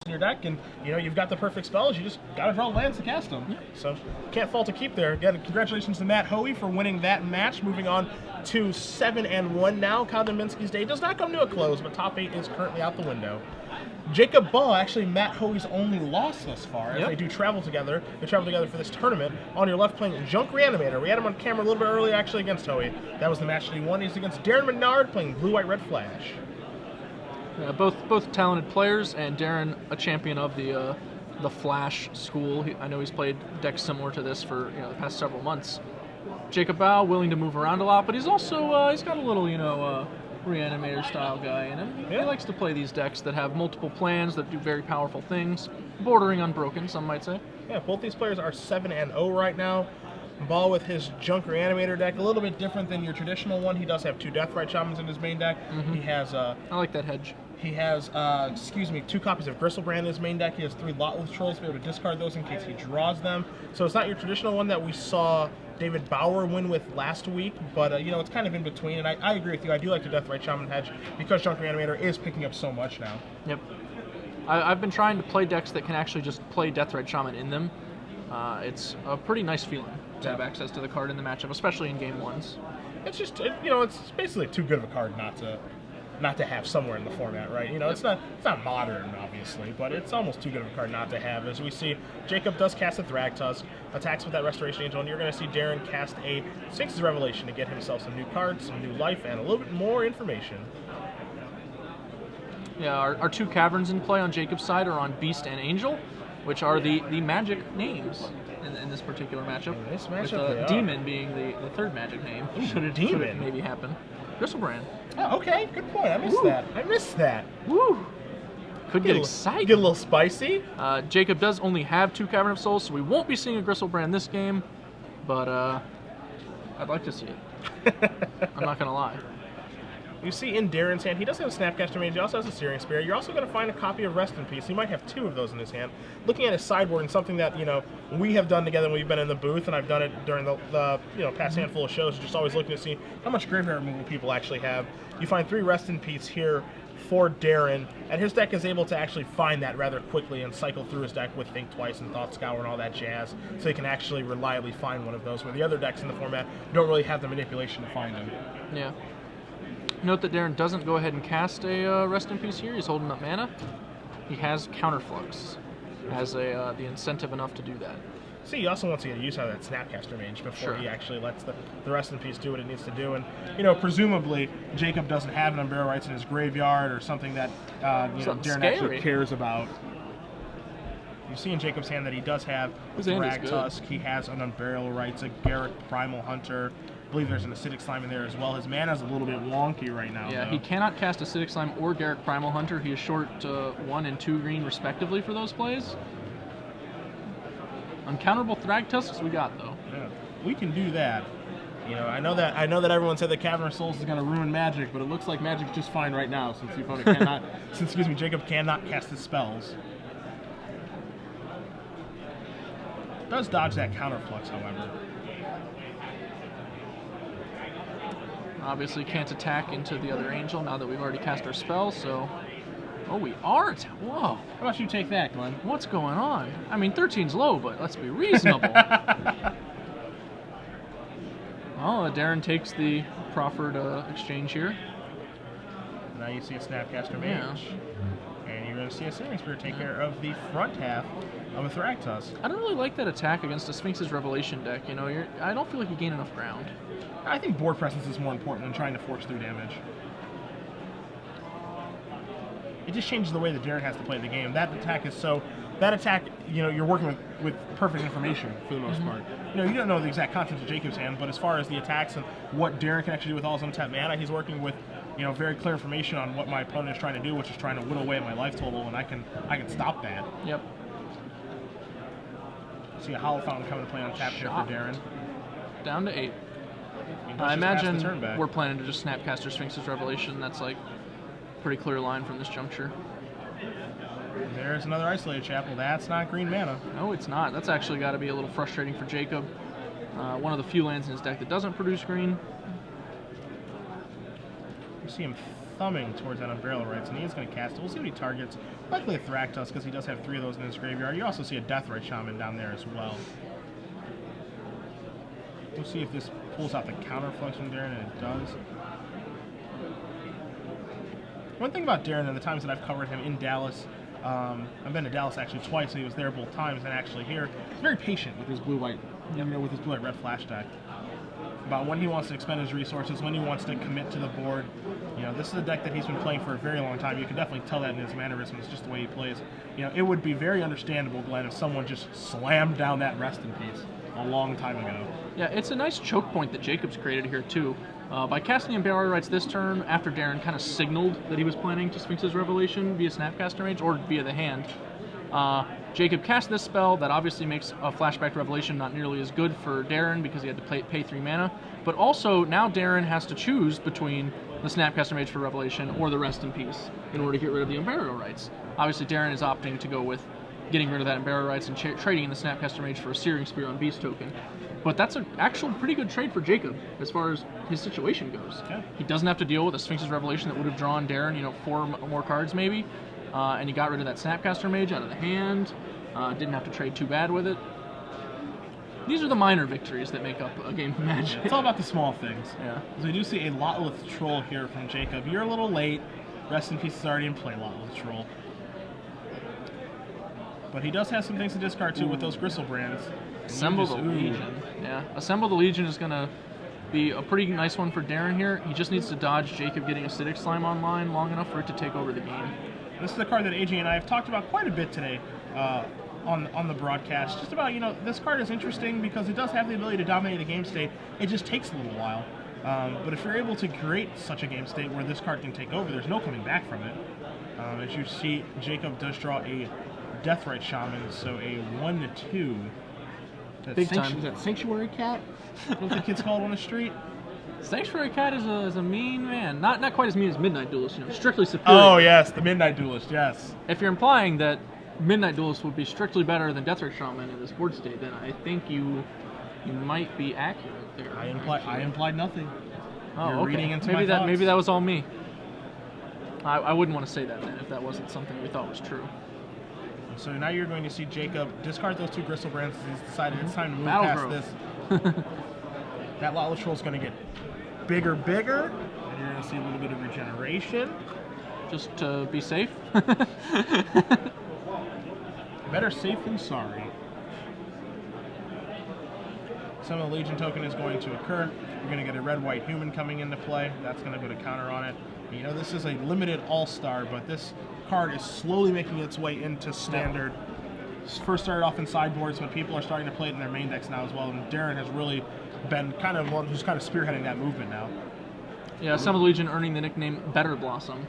your deck, and you've got the perfect spells. You just gotta draw lands to cast them. Yeah. So can't fault a keep there. Again, congratulations to Matt Hoey for winning that match. Moving on to 7-1 now. Kyle Dominski's day does not come to a close, but top 8 is currently out the window. Jacob Baugh, actually Matt Hoey's only loss thus far, as they do travel together. They travel together for this tournament. On your left, playing Junk Reanimator. We had him on camera a little bit earlier, actually, against Hoey. That was the match that he won. He's against Darin Minard, playing Blue, White, Red Flash. Both talented players, and Darin a champion of the Flash school. I know he's played decks similar to this for the past several months. Jacob Baugh willing to move around a lot, but he's also he's got a little Reanimator style guy in him. He likes to play these decks that have multiple plans that do very powerful things, bordering unbroken, some might say. Yeah, both these players are 7-0 right now. Ball with his Junk Reanimator deck, a little bit different than your traditional one. He does have 2 Deathrite Shamans in his main deck. He has I like that hedge. He has 2 copies of Gristlebrand in his main deck. He has 3 Lotless Trolls to be able to discard those in case he draws them. So it's not your traditional one that we saw David Baugh win with last week, but it's kind of in between. And I agree with you. I do like the Deathrite Shaman hedge because Junk Reanimator is picking up so much now. Yep. I've been trying to play decks that can actually just play Deathrite Shaman in them. It's a pretty nice feeling to have access to the card in the matchup, especially in game 1s. It's just it's basically too good of a card not to have somewhere in the format, right? It's not modern, obviously, but it's almost too good of a card not to have. As we see, Jacob does cast a Thragtusk, attacks with that Restoration Angel, and you're going to see Darin cast a Sphinx's Revelation to get himself some new cards, some new life, and a little bit more information. Yeah, our 2 caverns in play on Jacob's side are on Beast and Angel, which are the magic names in this particular matchup. In this matchup, with Demon being the 3rd magic name. Should it maybe happen. Gristlebrand. Oh, okay, good point. I missed that. Woo! Could get exciting. Get a little spicy. Jacob does only have 2 Cavern of Souls, so we won't be seeing a Gristlebrand this game, but I'd like to see it. I'm not going to lie. You see in Darin's hand, he does have a Snapcaster Mage, he also has a Searing Spear. You're also going to find a copy of Rest in Peace. He might have 2 of those in his hand. Looking at his sideboard, and something that, we have done together when we've been in the booth, and I've done it during the past handful of shows, just always looking to see how much graveyard removal people actually have. You find 3 Rest in Peace here for Darin, and his deck is able to actually find that rather quickly and cycle through his deck with Think Twice and Thought Scour and all that jazz, so he can actually reliably find one of those, where the other decks in the format don't really have the manipulation to find them. Yeah. Note that Darin doesn't go ahead and cast a Rest in Peace here. He's holding up mana. He has Counterflux. Has the incentive enough to do that. See, he also wants to get use out of that Snapcaster Mage before he actually lets the Rest in Peace do what it needs to do. And, presumably, Jacob doesn't have an Unburial Rites in his graveyard or something that, Darin actually cares about. You see in Jacob's hand that he does have a Thragtusk. He has an Unburial Rites, a Garruk Primal Hunter. I believe there's an Acidic Slime in there as well. His mana's a little bit wonky right now. Yeah, he cannot cast Acidic Slime or Garruk Primal Hunter. He is short 1 and 2 green respectively for those plays. Uncounterable Thragtusks we got though. Yeah, we can do that. I know that everyone said that Cavern of Souls is going to ruin Magic, but it looks like Magic's just fine right now since the opponent cannot. Jacob cannot cast his spells. Does dodge that Counterflux, however. Obviously can't attack into the other Angel now that we've already cast our spell, so... Oh, we are Whoa. How about you take that, Glenn? What's going on? I mean, 13's low, but let's be reasonable. Oh, Darin takes the proffered exchange here. Now you see a Snapcaster Mage. And you're going to see a Searing Spear take care of the front half of a Thragtusk. I don't really like that attack against a Sphinx's Revelation deck. I don't feel like you gain enough ground. I think board presence is more important than trying to force through damage. It just changes the way that Darin has to play the game. That attack, you're working with perfect information for the most part. You don't know the exact contents of Jacob's hand, but as far as the attacks and what Darin can actually do with all his untapped mana, he's working with very clear information on what my opponent is trying to do, which is trying to whittle away at my life total, and I can stop that. Yep. See a Hollow Fountain coming to play on tap here for Darin. Down to 8. I imagine we're planning to just Snapcaster Sphinx's Revelation. That's like pretty clear line from this juncture. There's another Isolated Chapel. That's not green mana. No, it's not. That's actually got to be a little frustrating for Jacob. One of the few lands in his deck that doesn't produce green. You see him thumbing towards that Unburial Rites, and he is going to cast it. We'll see what he targets. Likely a Thragtusk, because he does have 3 of those in his graveyard. You also see a Deathrite Shaman down there as well. We'll see if this pulls out the Counterflux from Darin, and it does. One thing about Darin, in the times that I've covered him in Dallas, I've been to Dallas actually twice, so he was there both times, and actually here, he's very patient with his blue-white, with his blue-white red flash deck. About when he wants to expend his resources, when he wants to commit to the board. This is a deck that he's been playing for a very long time. You can definitely tell that in his mannerisms, just the way he plays. It would be very understandable, Glenn, if someone just slammed down that Rest in Peace a long time ago. Yeah, it's a nice choke point that Jacob's created here, too. By casting Unburial Rites this turn, after Darin kind of signaled that he was planning to Sphinx's Revelation via Snapcaster Mage or via the hand, Jacob cast this spell that obviously makes a Flashback Revelation not nearly as good for Darin because he had to pay 3 mana, but also now Darin has to choose between the Snapcaster Mage for Revelation or the Rest in Peace in order to get rid of the Unburial Rites. Obviously Darin is opting to go with getting rid of that Unburial Rites and trading in the Snapcaster Mage for a Searing Spear on Beast token. But that's an actual pretty good trade for Jacob as far as his situation goes. Yeah. He doesn't have to deal with a Sphinx's Revelation that would have drawn Darin, 4 more cards maybe. And he got rid of that Snapcaster Mage out of the hand. Didn't have to trade too bad with it. These are the minor victories that make up a game of Magic. It's all about the small things. Yeah. So we do see a Lotleth Troll here from Jacob. You're a little late. Rest in Peace is already in play, Lotleth Troll. But he does have some things to discard too with those Gristlebrands. Assemble the Legion. Yeah. Assemble the Legion is going to be a pretty nice one for Darin here. He just needs to dodge Jacob getting Acidic Slime online long enough for it to take over the game. This is a card that AJ and I have talked about quite a bit today on the broadcast. Just about, this card is interesting because it does have the ability to dominate a game state. It just takes a little while. But if you're able to create such a game state where this card can take over, there's no coming back from it. As you see, Jacob does draw a Deathrite Shaman, so a 1/2. Big time. Is that Sanctuary Cat? What the kids call it on the street? Sanctuary Cat is a mean man. Not quite as mean as Midnight Duelist, strictly superior. Oh, yes, the Midnight Duelist, yes. If you're implying that Midnight Duelist would be strictly better than Deathrite Shaman in this board state, then I think you might be accurate there. I implied nothing. Oh, You're okay. reading into my thoughts. Maybe that was all me. I wouldn't want to say that then if that wasn't something we thought was true. So now you're going to see Jacob discard those 2 Gristlebrands. He's decided it's time to move Battle past this. That Lotleth Troll is going to get bigger, and you're going to see a little bit of regeneration. Just to be safe. Better safe than sorry. Some of the Legion token is going to occur. You're going to get a red-white human coming into play. That's going to go to counter on it. This is a limited all-star, but this card is slowly making its way into standard. First started off in sideboards, but people are starting to play it in their main decks now as well, and Darin has really been kind of one who's kind of spearheading that movement now. Yeah, some of the Legion earning the nickname Better Blossom.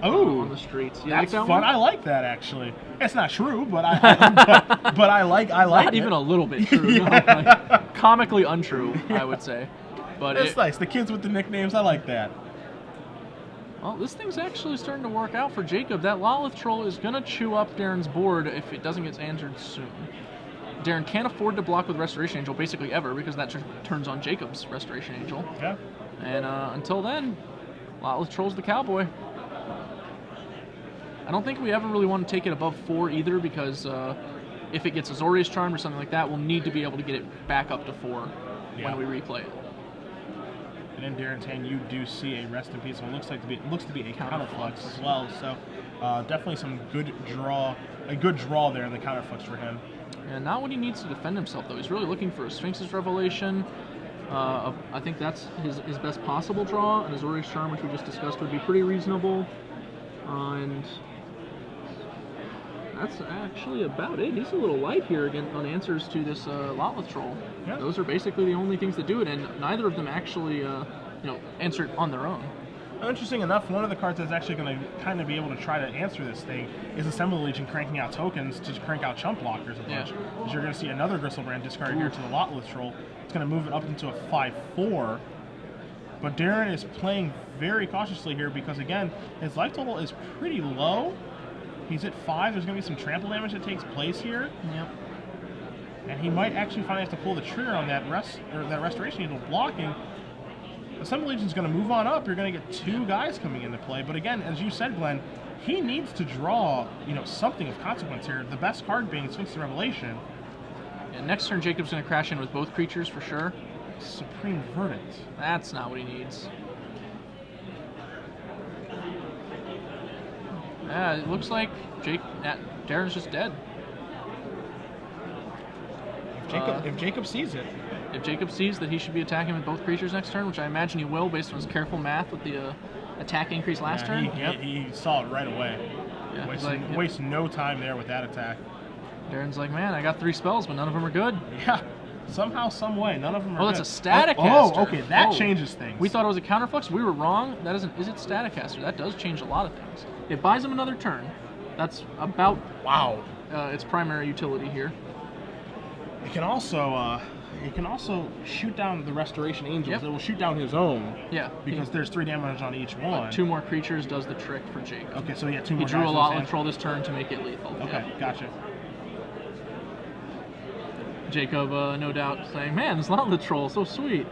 On the streets. You That's like that fun. one? I like that actually. It's not true, but I like Not it. even a little bit true. Yeah. No, like, comically untrue, I would say. But It's nice. The kids with the nicknames, I like that. Well, this thing's actually starting to work out for Jacob. That Lotleth Troll is going to chew up Darin's board if it doesn't get answered soon. Darin can't afford to block with Restoration Angel basically ever because that turns on Jacob's Restoration Angel. Yeah. And until then, Lotleth Troll's the cowboy. I don't think we ever really want to take it above 4 either because if it gets Azorius Charm or something like that, we'll need to be able to get it back up to 4 when we replay it. And in Darin's hand, you do see a Rest in Peace. So it looks to be a Counterflux as well. So definitely some good draw, a good draw there in the Counterflux for him. And not what he needs to defend himself though. He's really looking for a Sphinx's Revelation. I think that's his best possible draw. An Azorius Charm, which we just discussed, would be pretty reasonable. And that's actually about it. He's a little light here again on answers to this Lotleth Troll. Yeah. Those are basically the only things that do it, and neither of them actually, answered on their own. Interesting enough, one of the cards that's actually going to kind of be able to try to answer this thing is Assemble the Legion cranking out tokens to crank out chump blockers a bunch. Because you're going to see another Gristlebrand discarded here to the Lotleth Troll. It's going to move it up into a 5/4. But Darin is playing very cautiously here because, again, his life total is pretty low. He's at 5. There's going to be some trample damage that takes place here. Yep. And he might actually finally have to pull the trigger on that Restoration Angel blocking. Assembly Legion's going to move on up. You're going to get 2 guys coming into play. But again, as you said, Glenn, he needs to draw, something of consequence here. The best card being Sphinx of Revelation. Yeah, next turn, Jacob's going to crash in with both creatures for sure. Supreme Verdict. That's not what he needs. Yeah, it looks like Darin's just dead. If Jacob sees it. If Jacob sees that he should be attacking with both creatures next turn, which I imagine he will based on his careful math with the attack increase last turn. He saw it right away. Yeah, waste no time there with that attack. Darin's like, man, I got 3 spells, but none of them are good. Yeah, somehow, some way, none of them are good. That's a Staticaster. Oh, okay, that changes things. We thought it was a Counterflux. We were wrong. That isn't. Is it Staticaster? That does change a lot of things. It buys him another turn. That's about its primary utility here. It can also shoot down the Restoration Angels. Yep. It will shoot down his own. Yeah. Because there's 3 damage on each one. 2 more creatures does the trick for Jacob. Okay, so 2 more. He drew a lot of troll this turn to make it lethal. Okay, gotcha. Jacob, no doubt, saying, "Man, this Lotla troll so sweet."